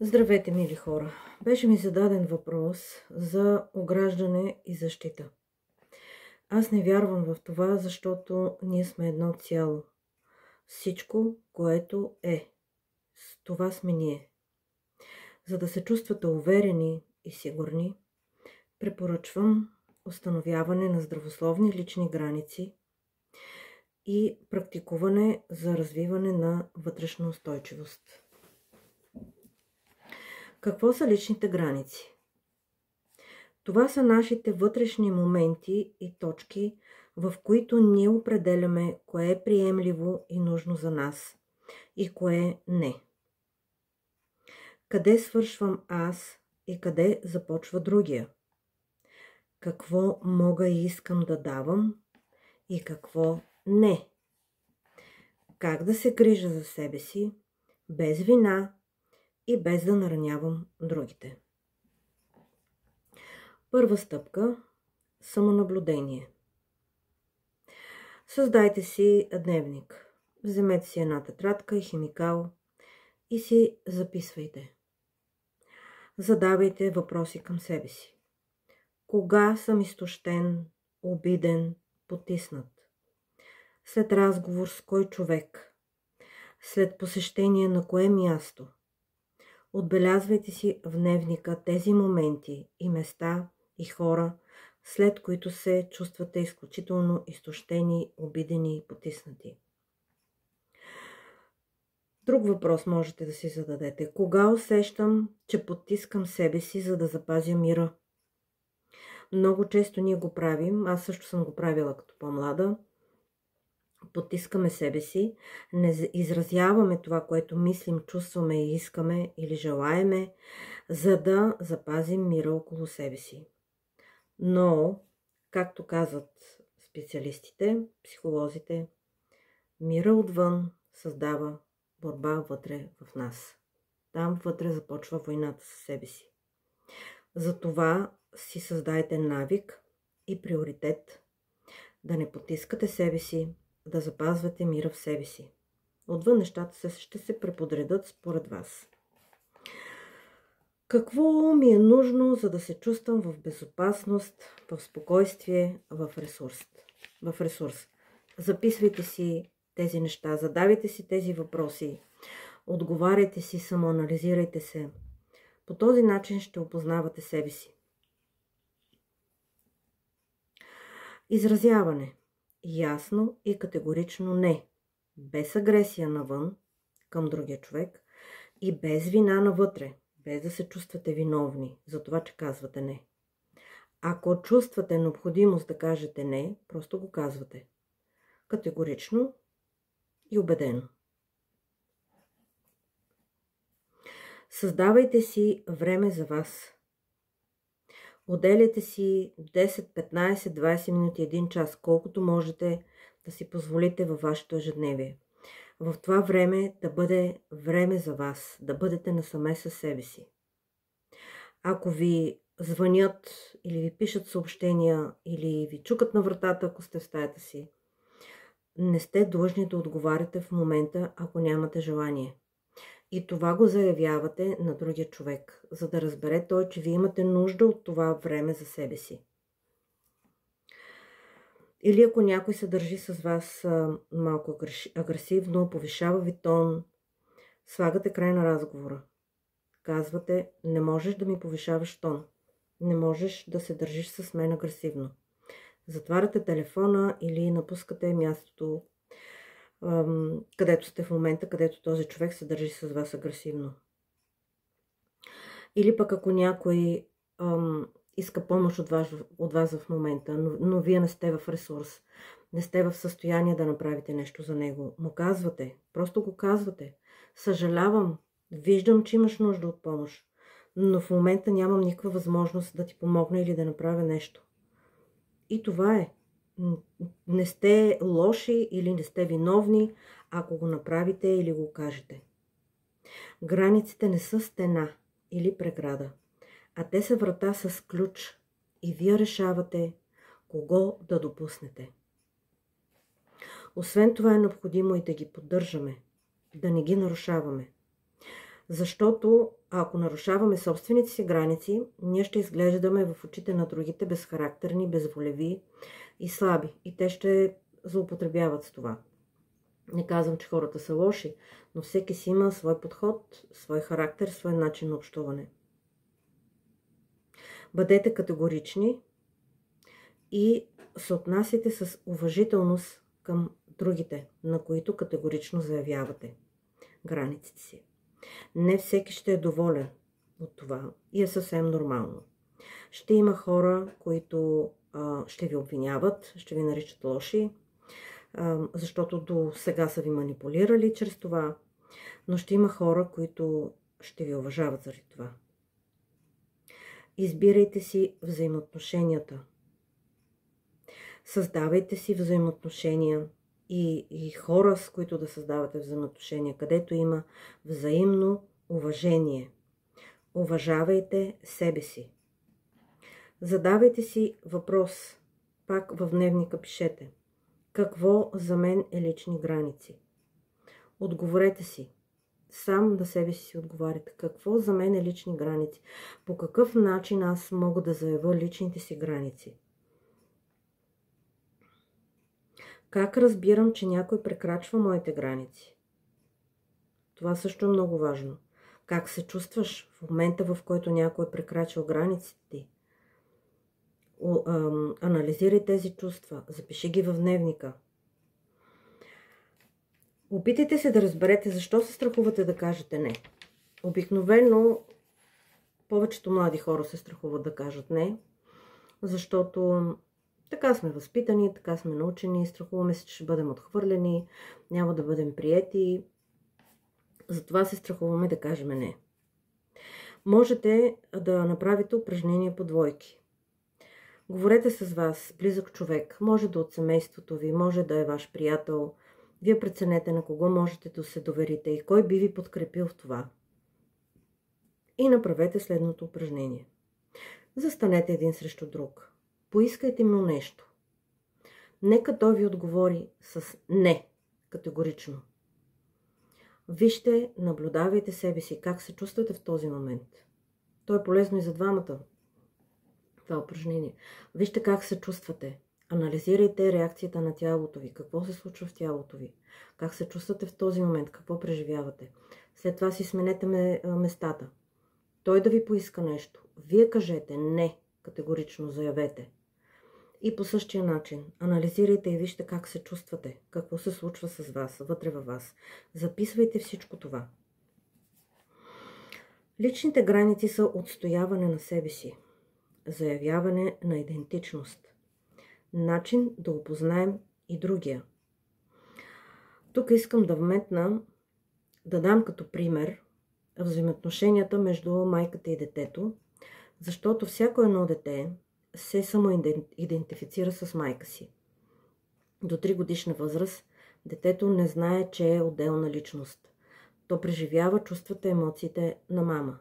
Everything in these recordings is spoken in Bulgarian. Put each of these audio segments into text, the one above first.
Здравейте, мили хора! Беше ми зададен въпрос за ограждане и защита. Аз не вярвам в това, защото ние сме едно цяло. Всичко, което е. Това сме ние. За да се чувствате уверени и сигурни, препоръчвам установяване на здравословни лични граници и практикуване за развиване на вътрешна устойчивост. Какво са личните граници? Това са нашите вътрешни моменти и точки, в които ние определяме кое е приемливо и нужно за нас и кое не. Къде свършвам аз и къде започва другия? Какво мога и искам да давам и какво не? Как да се грижа за себе си, без вина и без да наранявам другите? Първа стъпка – самонаблюдение. Създайте си дневник. Вземете си една тетрадка и химикал и си записвайте. Задавайте въпроси към себе си. Кога съм изтощен, обиден, потиснат? След разговор с кой човек? След посещение на кое място? Отбелязвайте си в дневника тези моменти и места и хора, след които се чувствате изключително изтощени, обидени и потиснати. Друг въпрос можете да си зададете. Кога усещам, че потискам себе си, за да запазя мира? Много често ние го правим, аз също съм го правила като по-млада. Потискаме себе си, не изразяваме това, което мислим, чувстваме и искаме или желаеме, за да запазим мира около себе си. Но, както казват специалистите, психолозите, мира отвън създава борба вътре в нас. Там вътре започва войната със себе си. Затова си създайте навик и приоритет да не потискате себе си, да запазвате мира в себе си. Отвън нещата ще се преподредят според вас. Какво ми е нужно, за да се чувствам в безопасност, в спокойствие, в ресурс? Записвайте си тези неща, задавайте си тези въпроси, отговаряйте си, самоанализирайте се. По този начин ще опознавате себе си. Изразяване. Ясно и категорично не. Без агресия навън към другия човек и без вина навътре. Без да се чувствате виновни за това, че казвате не. Ако чувствате необходимост да кажете не, просто го казвате. Категорично и убедено. Създавайте си време за вас. Отделяйте си 10, 15, 20 минути, 1 час, колкото можете да си позволите във вашето ежедневие. В това време да бъде време за вас, да бъдете насаме със себе си. Ако ви звънят или ви пишат съобщения, или ви чукат на вратата, ако сте в стаята си, не сте длъжни да отговаряте в момента, ако нямате желание. И това го заявявате на другия човек, за да разбере той, че вие имате нужда от това време за себе си. Или ако някой се държи с вас малко агресивно, повишава ви тон, слагате край на разговора. Казвате, не можеш да ми повишаваш тон. Не можеш да се държиш с мен агресивно. Затваряте телефона или напускате мястото, където сте в момента, където този човек се държи с вас агресивно. Или пък ако някой иска помощ от вас в момента, но вие не сте в ресурс, не сте в състояние да направите нещо за него, му казвате, просто го казвате. Съжалявам, виждам, че имаш нужда от помощ, но в момента нямам никаква възможност да ти помогна или да направя нещо. И това е. Не сте лоши или не сте виновни, ако го направите или го кажете. Границите не са стена или преграда, а те са врата с ключ и вие решавате кого да допуснете. Освен това е необходимо и да ги поддържаме, да не ги нарушаваме. Защото ако нарушаваме собствените си граници, ние ще изглеждаме в очите на другите безхарактерни, безволеви и слаби. И те ще злоупотребяват с това. Не казвам, че хората са лоши, но всеки си има свой подход, свой характер, свой начин на общуване. Бъдете категорични и се отнасяйте с уважителност към другите, на които категорично заявявате границите си. Не всеки ще е доволен от това и е съвсем нормално. Ще има хора, които ще ви обвиняват, ще ви наричат лоши, защото до сега са ви манипулирали чрез това, но ще има хора, които ще ви уважават заради това. Избирайте си взаимоотношенията. Създавайте си взаимоотношения и хора, с които да създавате взаимоотношения, където има взаимно уважение. Уважавайте себе си. Задавайте си въпрос. Пак в дневника пишете. Какво за мен е лични граници? Отговорете си. Сам на себе си отговаряте. Какво за мен е лични граници? По какъв начин аз мога да заявя личните си граници? Как разбирам, че някой прекрачва моите граници? Това също е много важно. Как се чувстваш в момента, в който някой е прекрачил границите ти? Анализирай тези чувства, запиши ги в дневника. Опитайте се да разберете защо се страхувате да кажете не. Обикновено повечето млади хора се страхуват да кажат не, защото така сме възпитани, така сме научени, страхуваме се, че ще бъдем отхвърлени, няма да бъдем приети. Затова се страхуваме да кажем не. Можете да направите упражнение по двойки. Говорете с вас, близък човек, може да от семейството ви, може да е ваш приятел. Вие преценете на кого можете да се доверите и кой би ви подкрепил в това. И направете следното упражнение. Застанете един срещу друг. Поискайте му нещо. Нека той ви отговори с не, категорично. Вижте, наблюдавайте себе си, как се чувствате в този момент. То е полезно и за двамата. Това упражнение. Вижте как се чувствате. Анализирайте реакцията на тялото ви. Какво се случва в тялото ви? Как се чувствате в този момент? Какво преживявате? След това си сменете местата. Той да ви поиска нещо. Вие кажете не, категорично заявете. И по същия начин анализирайте и вижте как се чувствате. Какво се случва с вас, вътре във вас. Записвайте всичко това. Личните граници са отстояване на себе си. Заявяване на идентичност. Начин да опознаем и другия. Тук искам да вметна, да дам като пример взаимоотношенията между майката и детето, защото всяко едно дете се самоидентифицира с майка си. До 3 годишна възраст детето не знае, че е отделна личност. То преживява чувствата и емоциите на мама.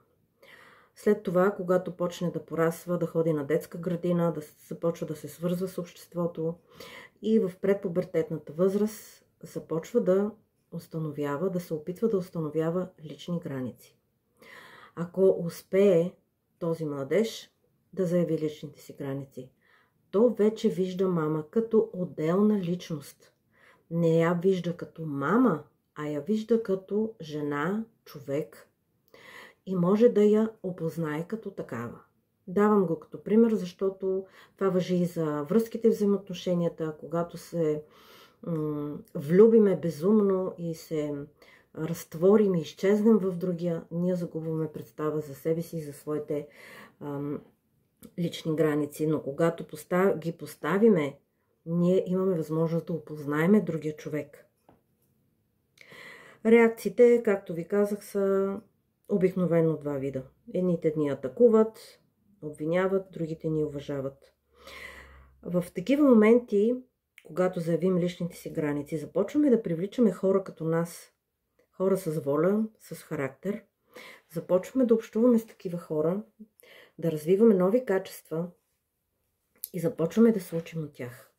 След това, когато почне да порасва, да ходи на детска градина, да започва да се свързва с обществото и в предпубертетната възраст започва да установява, да се опитва да установява лични граници. Ако успее този младеж да заяви личните си граници, то вече вижда мама като отделна личност. Не я вижда като мама, а я вижда като жена, човек и може да я опознае като такава. Давам го като пример, защото това важи и за връзките, взаимоотношенията, когато се влюбиме безумно и се разтворим и изчезнем в другия, ние загубваме представа за себе си и за своите лични граници. Но когато ги поставиме, ние имаме възможност да опознаем другия човек. Реакциите, както ви казах, са обикновено 2 вида. Едните ни атакуват, обвиняват, другите ни уважават. В такива моменти, когато заявим личните си граници, започваме да привличаме хора като нас, хора с воля, с характер. Започваме да общуваме с такива хора, да развиваме нови качества и започваме да се учим от тях.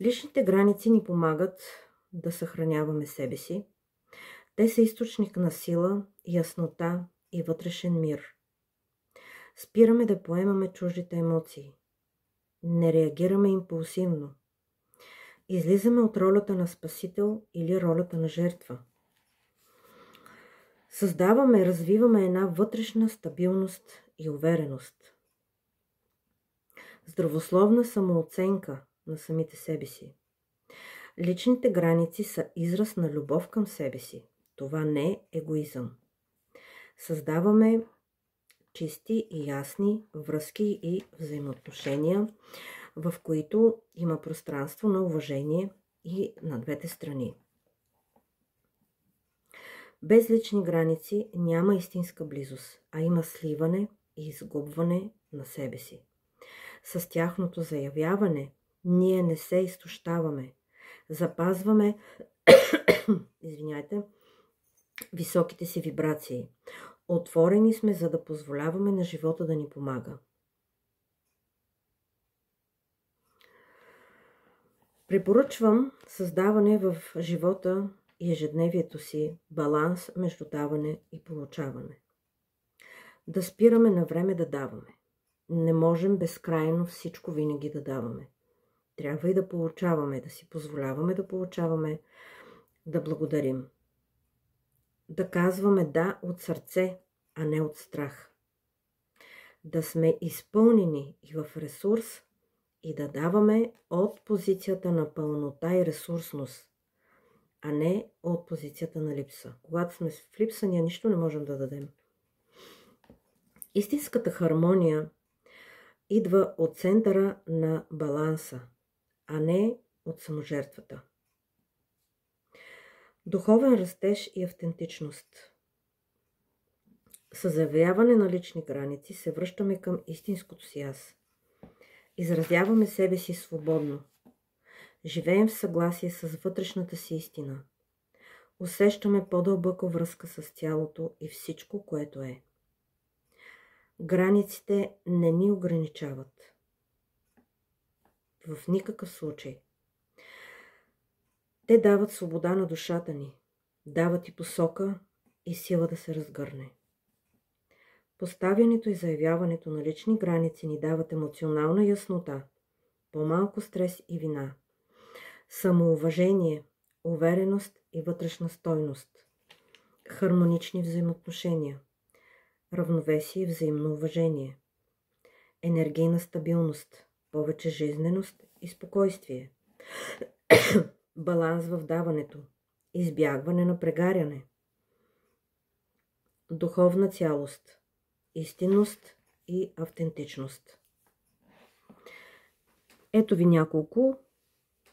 Личните граници ни помагат да съхраняваме себе си. Те са източник на сила, яснота и вътрешен мир. Спираме да поемаме чуждите емоции. Не реагираме импулсивно. Излизаме от ролята на спасител или ролята на жертва. Създаваме, развиваме една вътрешна стабилност и увереност. Здравословна самооценка на самите себе си. Личните граници са израз на любов към себе си. Това не е егоизъм. Създаваме чисти и ясни връзки и взаимоотношения, в които има пространство на уважение и на двете страни. Без лични граници няма истинска близост, а има сливане и изгубване на себе си. С тяхното заявяване ние не се изтощаваме, запазваме високите си вибрации. Отворени сме, за да позволяваме на живота да ни помага. Препоръчвам създаване в живота и ежедневието си баланс между даване и получаване. Да спираме на време да даваме. Не можем безкрайно всичко винаги да даваме. Трябва и да получаваме, да си позволяваме да получаваме, да благодарим. Да казваме да от сърце, а не от страх. Да сме изпълнени и в ресурс и да даваме от позицията на пълнота и ресурсност, а не от позицията на липса. Когато сме в липса, ние нищо не можем да дадем. Истинската хармония идва от центъра на баланса, а не от саможертвата. Духовен растеж и автентичност. С заявяване на лични граници се връщаме към истинското си аз. Изразяваме себе си свободно. Живеем в съгласие с вътрешната си истина. Усещаме по-дълбока връзка с тялото и всичко, което е. Границите не ни ограничават. В никакъв случай. Те дават свобода на душата ни, дават и посока и сила да се разгърне. Поставянето и заявяването на лични граници ни дават емоционална яснота, по-малко стрес и вина, самоуважение, увереност и вътрешна стойност, хармонични взаимоотношения, равновесие и взаимно уважение, енергийна стабилност, повече жизненост и спокойствие, баланс в даването, избягване на прегаряне, духовна цялост, истинност и автентичност. Ето ви няколко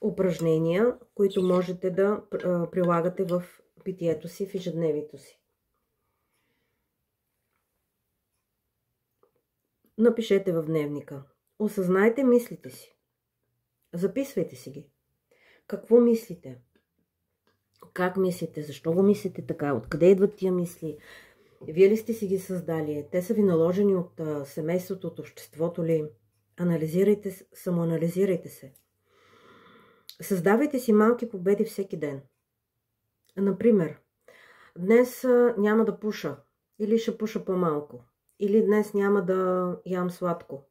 упражнения, които можете да прилагате в питието си, в ежедневието си. Напишете в дневника. Осъзнайте мислите си. Записвайте си ги. Какво мислите? Как мислите? Защо го мислите така? Откъде идват тия мисли? Вие ли сте си ги създали? Те са ви наложени от семейството, от обществото ли? Анализирайте, самоанализирайте се. Създавайте си малки победи всеки ден. Например, днес няма да пуша, или ще пуша по-малко, или днес няма да ям сладко.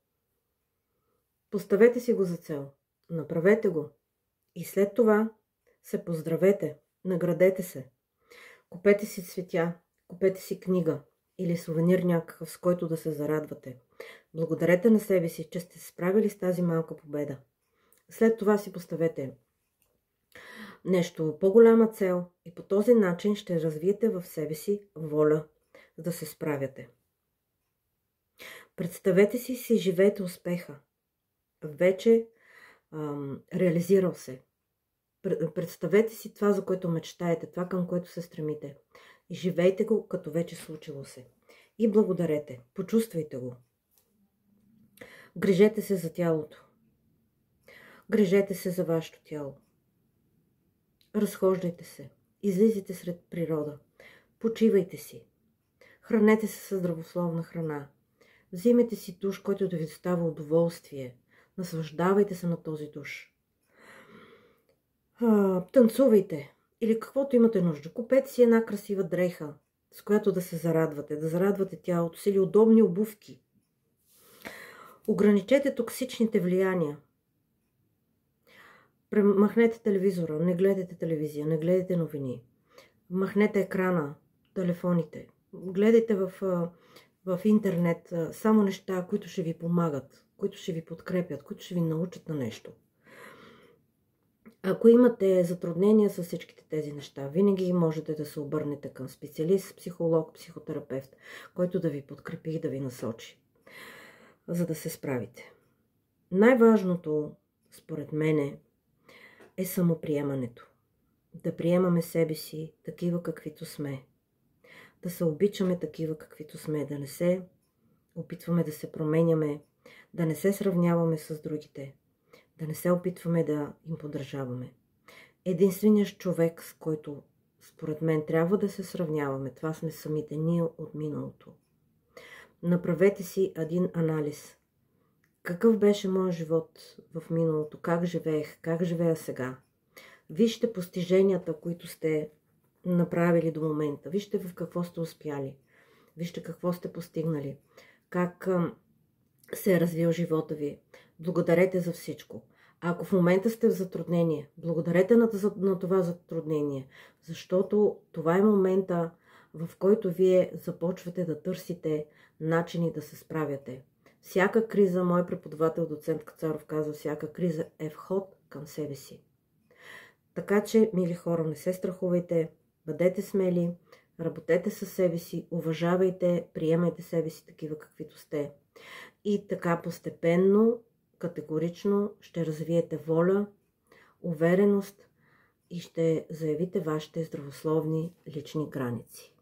Поставете си го за цел, направете го и след това се поздравете, наградете се, купете си цветя, купете си книга или сувенир някакъв, с който да се зарадвате. Благодарете на себе си, че сте се справили с тази малка победа. След това си поставете нещо по-голяма цел и по този начин ще развиете в себе си воля да се справяте. Представете си живеете успеха. Вече реализирал се. Представете си това, за което мечтаете, това, към което се стремите. И живейте го, като вече случило се. И благодарете. Почувствайте го. Грижете се за тялото. Грижете се за вашето тяло. Разхождайте се. Излизайте сред природа. Почивайте си. Хранете се със здравословна храна. Взимайте си душ, който да ви доставя удоволствие. Наслаждавайте се на този душ. Танцувайте. или каквото имате нужда. Купете си една красива дреха, с която да се зарадвате, да зарадвате тялото си, или удобни обувки. Ограничете токсичните влияния. Махнете телевизора, не гледайте телевизия, не гледайте новини. Махнете екрана, телефоните. Гледайте в интернет само неща, които ще ви помагат, които ще ви подкрепят, които ще ви научат на нещо. Ако имате затруднения с всичките тези неща, винаги можете да се обърнете към специалист, психолог, психотерапевт, който да ви подкрепи и да ви насочи, за да се справите. Най-важното, според мене, е самоприемането. Да приемаме себе си такива каквито сме. Да се обичаме такива каквито сме. Да не се опитваме да се променяме. Да не се сравняваме с другите. Да не се опитваме да им подражаваме. Единственият човек, с който според мен трябва да се сравняваме, това сме самите ние от миналото. Направете си един анализ. Какъв беше моят живот в миналото? Как живеех? Как живея сега? Вижте постиженията, които сте направили до момента. Вижте в какво сте успяли. Вижте какво сте постигнали. Как се е развил живота ви. Благодарете за всичко. Ако в момента сте в затруднение, благодарете на това затруднение, защото това е момента, в който вие започвате да търсите начини да се справяте. Всяка криза, мой преподавател, доцент Кацаров казва, всяка криза е вход към себе си. Така че, мили хора, не се страхувайте, бъдете смели, работете със себе си, уважавайте, приемайте себе си такива каквито сте. И така постепенно, категорично ще развиете воля, увереност и ще заявите вашите здравословни лични граници.